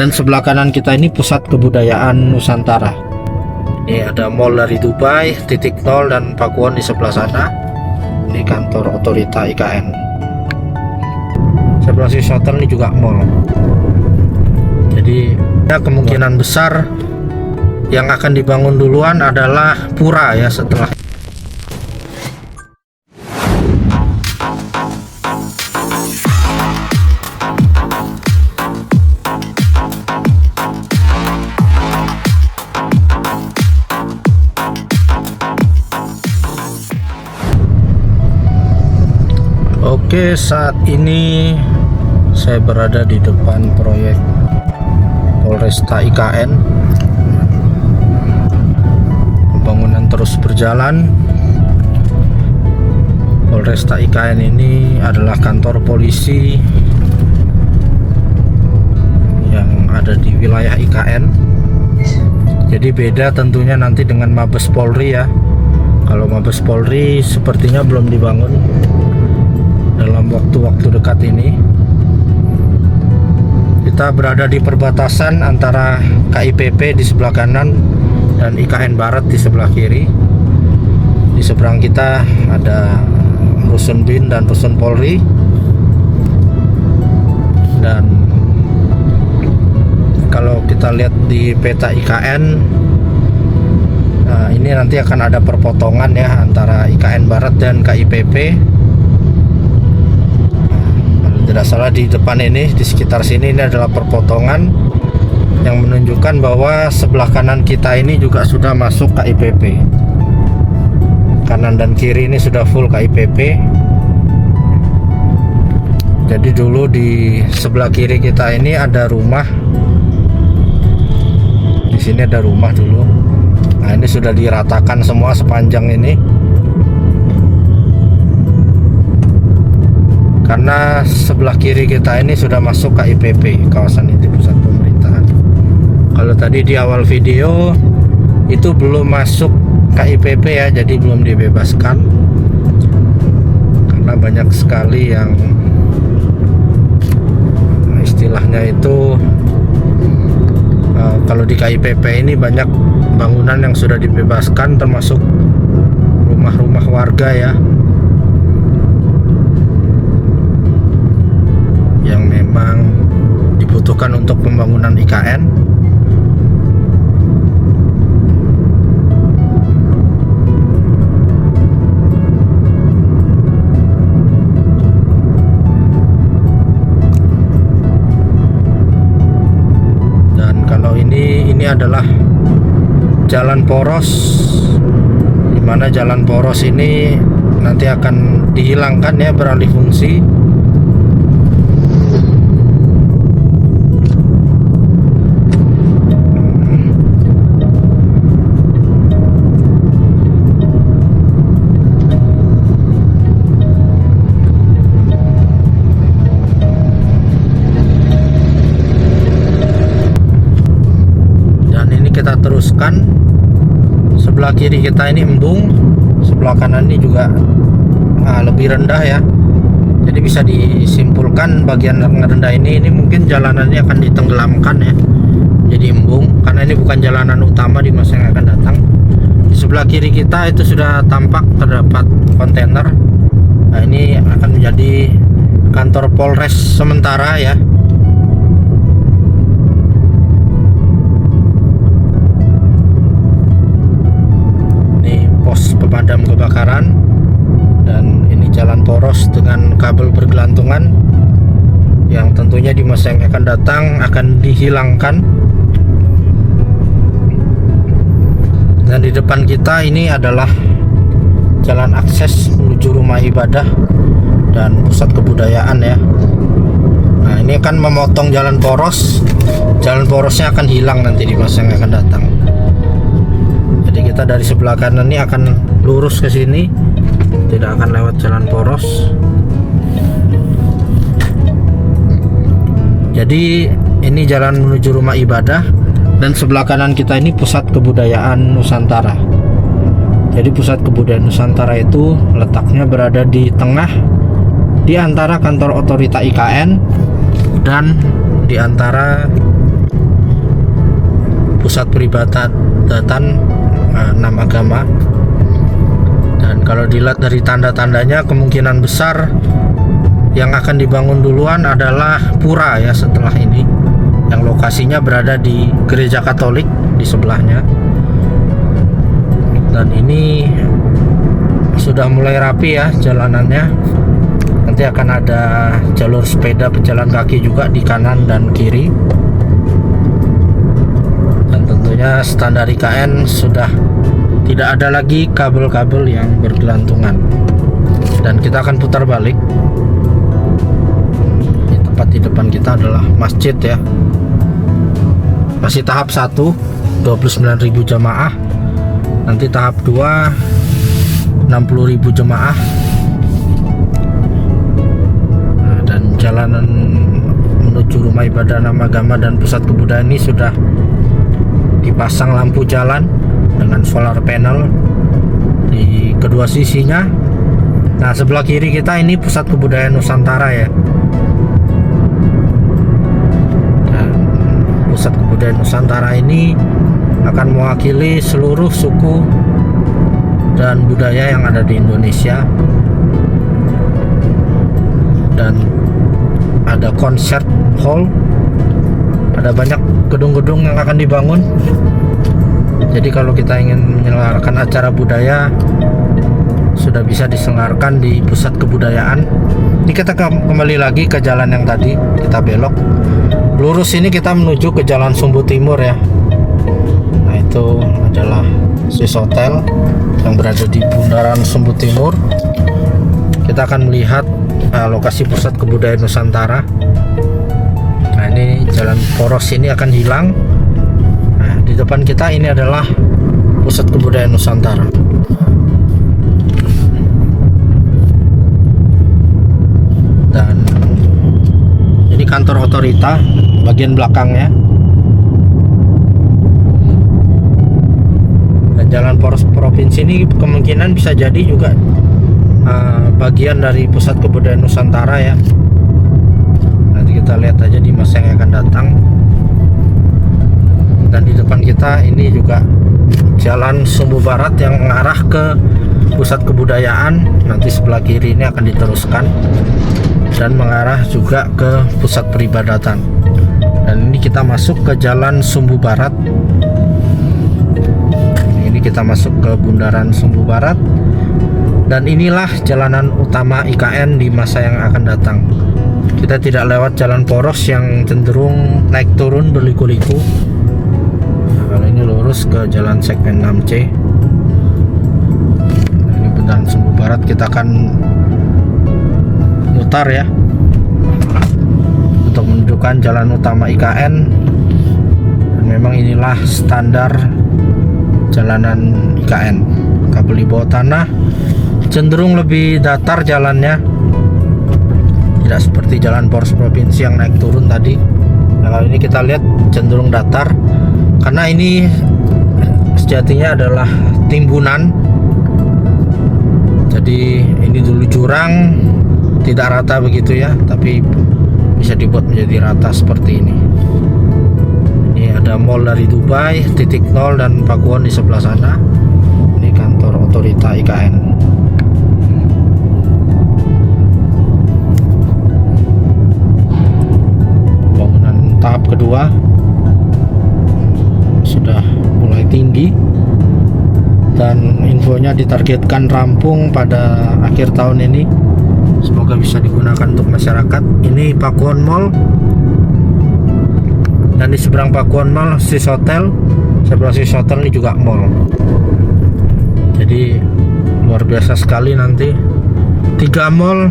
Dan sebelah kanan kita ini pusat kebudayaan Nusantara. Ini ada mall dari Dubai, titik nol dan Pakuwon di sebelah sana. Ini kantor otorita IKN. Sebelah sisi hotel ini juga mall. Jadi ya, kemungkinan besar yang akan dibangun duluan adalah pura ya setelah. Oke, saat ini saya berada di depan proyek Polresta IKN. Pembangunan terus berjalan. Polresta IKN ini adalah kantor polisi yang ada di wilayah IKN. Jadi beda tentunya nanti dengan Mabes Polri ya. Kalau Mabes Polri sepertinya belum dibangun dalam waktu-waktu dekat ini. Kita berada di perbatasan antara KIPP di sebelah kanan dan IKN Barat di sebelah kiri. Di seberang kita ada Rusun BIN dan Rusun Polri. Dan kalau kita lihat di peta IKN, ini nanti akan ada perpotongan ya antara IKN Barat dan KIPP. Tidak salah di depan ini, di sekitar sini, ini adalah perpotongan yang menunjukkan bahwa sebelah kanan kita ini juga sudah masuk KIPP. Kanan dan kiri ini sudah full KIPP. Jadi dulu di sebelah kiri kita ini ada rumah. Di sini ada rumah dulu. Nah, ini sudah diratakan semua sepanjang ini. Karena sebelah kiri kita ini sudah masuk KIPP, kawasan inti pusat pemerintahan. Kalau tadi di awal video itu belum masuk KIPP ya, jadi belum dibebaskan. Karena banyak sekali yang istilahnya itu kalau di KIPP ini banyak bangunan yang sudah dibebaskan, termasuk rumah-rumah warga ya, yang memang dibutuhkan untuk pembangunan IKN. Dan kalau ini adalah jalan poros, dimana jalan poros ini nanti akan dihilangkan ya, beralih fungsi. Kita teruskan, sebelah kiri kita ini embung, sebelah kanan ini juga lebih rendah ya. Jadi bisa disimpulkan bagian yang rendah ini mungkin jalanannya akan ditenggelamkan ya, jadi embung, karena ini bukan jalanan utama di masa yang akan datang. Di sebelah kiri kita itu sudah tampak terdapat kontainer. Nah, ini akan menjadi kantor Polres sementara ya. Pemadam kebakaran, dan ini jalan poros dengan kabel bergelantungan yang tentunya di masa yang akan datang akan dihilangkan. Dan di depan kita ini adalah jalan akses menuju rumah ibadah dan pusat kebudayaan ya. Nah, ini akan memotong jalan poros. Jalan porosnya akan hilang nanti di masa yang akan datang. Jadi kita dari sebelah kanan ini akan lurus ke sini, tidak akan lewat jalan poros. Jadi ini jalan menuju rumah ibadah, dan sebelah kanan kita ini pusat kebudayaan Nusantara. Jadi pusat kebudayaan Nusantara itu letaknya berada di tengah, di antara kantor otorita IKN dan di antara peribadatan 6 agama. Dan kalau dilihat dari tanda-tandanya, kemungkinan besar yang akan dibangun duluan adalah pura ya setelah ini, yang lokasinya berada di gereja Katolik di sebelahnya. Dan ini sudah mulai rapi ya jalanannya. Nanti akan ada jalur sepeda pejalan kaki juga di kanan dan kiri. Dan tentunya standar IKN sudah tidak ada lagi kabel-kabel yang bergelantungan. Dan kita akan putar balik. Tempat di depan kita adalah masjid ya. Masih tahap 1 29.000 jamaah. Nanti tahap 2 60.000 jamaah. Dan jalanan menuju rumah ibadah 6 agama dan pusat kebudayaan ini sudah dipasang lampu jalan dengan solar panel di kedua sisinya. Nah, sebelah kiri kita ini pusat kebudayaan Nusantara ya. Dan pusat kebudayaan Nusantara ini akan mewakili seluruh suku dan budaya yang ada di Indonesia. Dan ada concert hall, ada banyak gedung-gedung yang akan dibangun. Jadi kalau kita ingin menyelenggarakan acara budaya, sudah bisa diselenggarakan di pusat kebudayaan. Ini kita kembali lagi ke jalan yang tadi, kita belok lurus ini, kita menuju ke Jalan Sumbu Timur ya. Nah, itu adalah Swiss Hotel yang berada di bundaran Sumbu Timur. Kita akan melihat lokasi pusat kebudayaan Nusantara. Nah, ini jalan poros ini akan hilang. Nah, di depan kita ini adalah pusat kebudayaan Nusantara. Dan ini kantor otorita bagian belakangnya. Dan jalan poros provinsi ini kemungkinan bisa jadi juga bagian dari pusat kebudayaan Nusantara ya. Nanti kita lihat aja di masa yang akan datang. Dan di depan kita ini juga Jalan Sumbu Barat yang mengarah ke pusat kebudayaan. Nanti sebelah kiri ini akan diteruskan dan mengarah juga ke pusat peribadatan. Dan ini kita masuk ke Jalan Sumbu Barat. Ini kita masuk ke bundaran Sumbu Barat. Dan inilah jalanan utama IKN di masa yang akan datang. Kita tidak lewat jalan poros yang cenderung naik turun berliku-liku. Nah, kalau ini lurus ke jalan segmen 6C. Nah, ini bundaran Sumbu Barat, kita akan mutar ya untuk menunjukkan jalan utama IKN. Dan memang inilah standar jalanan IKN. Kabel di bawah tanah, cenderung lebih datar jalannya, tidak seperti jalan poros provinsi yang naik turun tadi. Nah, kalau ini kita lihat cenderung datar karena ini sejatinya adalah timbunan. Jadi ini dulu jurang, tidak rata begitu ya, tapi bisa dibuat menjadi rata seperti ini. Ini ada mall dari Dubai, titik nol dan Pakuwon di sebelah sana. Ini kantor otorita IKN. Tahap kedua sudah mulai tinggi dan infonya ditargetkan rampung pada akhir tahun ini. Semoga bisa digunakan untuk masyarakat. Ini Pakuwon Mall, dan di seberang Pakuwon Mall Swiss Hotel. Sebelah Swiss Hotel ini juga mall. Jadi luar biasa sekali nanti. 3 mall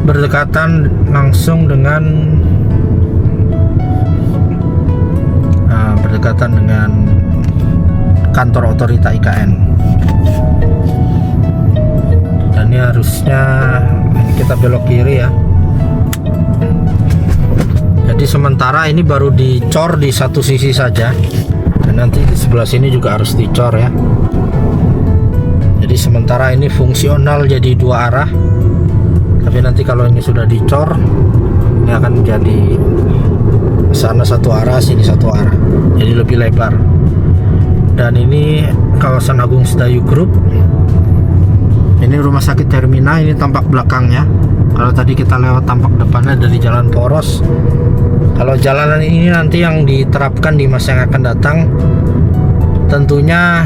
berdekatan langsung dengan kantor otorita IKN. Dan ini harusnya kita belok kiri ya. Jadi sementara ini baru dicor di satu sisi saja, dan nanti di sebelah sini juga harus dicor ya. Jadi sementara ini fungsional jadi 2 arah, tapi nanti kalau ini sudah dicor, ini akan menjadi sana 1 arah, sini 1 arah, jadi lebih lebar. Dan ini kawasan Agung Sedayu Group. Ini rumah sakit Hermina, ini tampak belakangnya. Kalau tadi kita lewat tampak depannya dari jalan poros. Kalau jalanan ini nanti yang diterapkan di masa yang akan datang, tentunya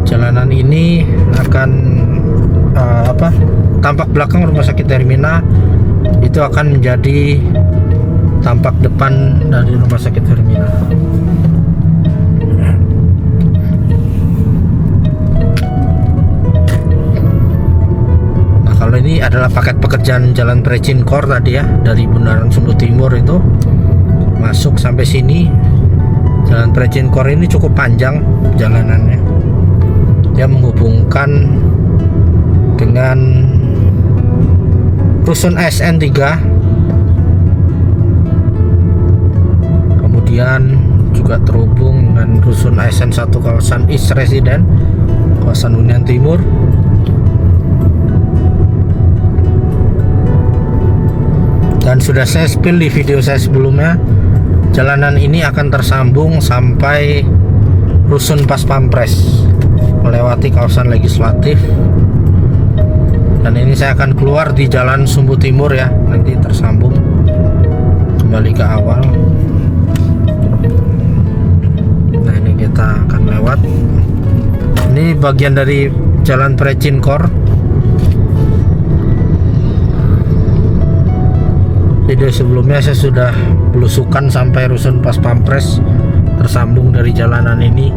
jalanan ini akan tampak belakang rumah sakit Hermina itu akan menjadi tampak depan dari rumah sakit Hermina. Kalau ini adalah paket pekerjaan jalan Precinkor tadi ya, dari Bundaran Sumbu Timur itu masuk sampai sini. Jalan Precinkor ini cukup panjang jalanannya. Dia menghubungkan dengan rusun ASN 3. Kemudian juga terhubung dengan rusun ASN 1 kawasan East Resident, kawasan Hunian Timur. Dan sudah saya spill di video saya sebelumnya, jalanan ini akan tersambung sampai rusun Pas Pampres, melewati kawasan legislatif. Dan ini saya akan keluar di jalan Sumbu Timur ya, nanti tersambung kembali ke awal. Nah ini kita akan lewat. Ini bagian dari jalan Precinkor. Video sebelumnya saya sudah belusukan sampai rusun Pas Pampres, tersambung dari jalanan ini.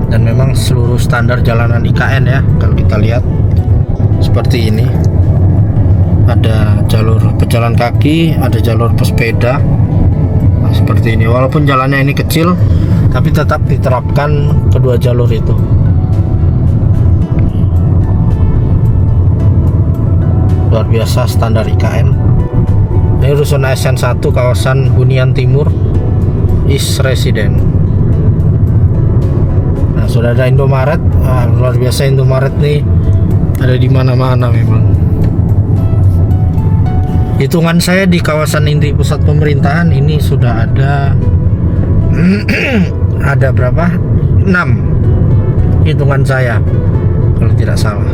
Dan memang seluruh standar jalanan IKN ya, kalau kita lihat seperti ini. Ada jalur pejalan kaki, ada jalur pesepeda. Nah, seperti ini. Walaupun jalannya ini kecil, tapi tetap diterapkan kedua jalur itu. Luar biasa standar IKN. Ini rusun ASN 1 kawasan Hunian Timur East Resident. Nah sudah ada Indomaret. Luar biasa Indomaret nih, ada di mana-mana memang. Hitungan saya di kawasan inti pusat pemerintahan ini sudah ada ada berapa? 6 hitungan saya kalau tidak salah.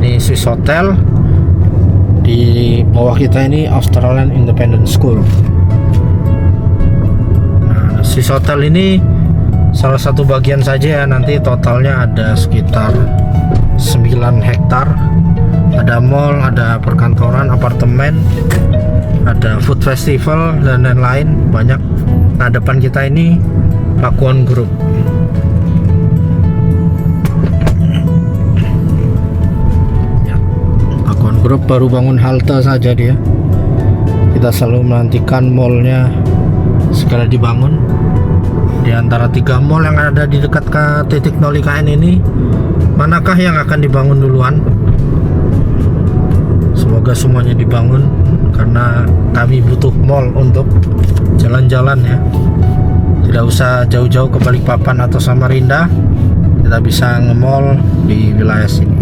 Ini Swiss Hotel, di bawah kita ini Australian Independent School. Nah, Swiss Hotel ini salah satu bagian saja ya, nanti totalnya ada sekitar 9 hektar. Ada mall, ada perkantoran, apartemen, ada food festival dan lain-lain banyak. Nah depan kita ini Pakuan Group. Grup baru bangun halte saja dia. Kita selalu menantikan mallnya segera dibangun. Di antara 3 mall yang ada di dekat titik 0 IKN ini, manakah yang akan dibangun duluan? Semoga semuanya dibangun, karena kami butuh mall untuk jalan-jalan ya. Tidak usah jauh-jauh ke Balikpapan atau Samarinda, kita bisa nge-mall di wilayah sini.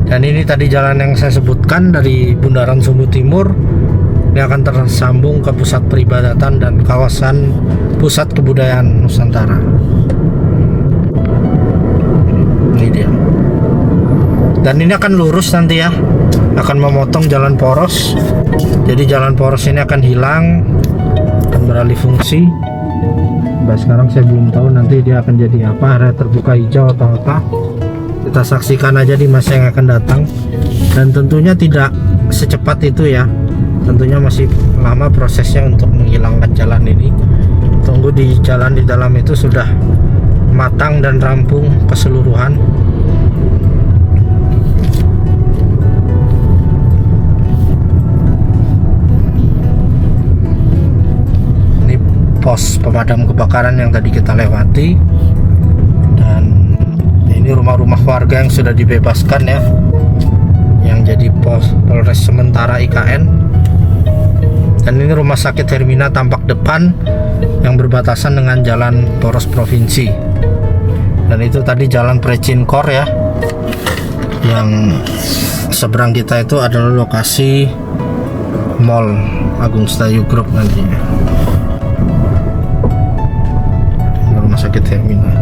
Dan ini tadi jalan yang saya sebutkan dari Bundaran Sumbu Timur, ini akan tersambung ke pusat peribadatan dan kawasan pusat kebudayaan Nusantara. Ini dia. Dan ini akan lurus nanti ya, akan memotong jalan poros. Jadi jalan poros ini akan hilang, akan beralih fungsi. Nah, sekarang saya belum tahu nanti dia akan jadi apa, area terbuka hijau atau apa. Kita saksikan aja di masa yang akan datang. Dan tentunya tidak secepat itu ya, tentunya masih lama prosesnya untuk menghilangkan jalan ini. Tunggu di jalan di dalam itu sudah matang dan rampung keseluruhan. Ini pos pemadam kebakaran yang tadi kita lewati. Dan ini rumah-rumah warga yang sudah dibebaskan ya, yang jadi Polres sementara IKN. Dan ini rumah sakit Hermina tampak depan yang berbatasan dengan jalan poros provinsi. Dan itu tadi jalan Precinkor ya, yang seberang kita itu adalah lokasi Mall Agung Sedayu Group nantinya. Rumah sakit Hermina.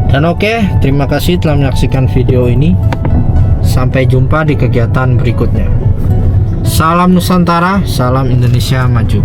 Dan oke, terima kasih telah menyaksikan video ini. Sampai jumpa di kegiatan berikutnya. Salam Nusantara, salam Indonesia maju.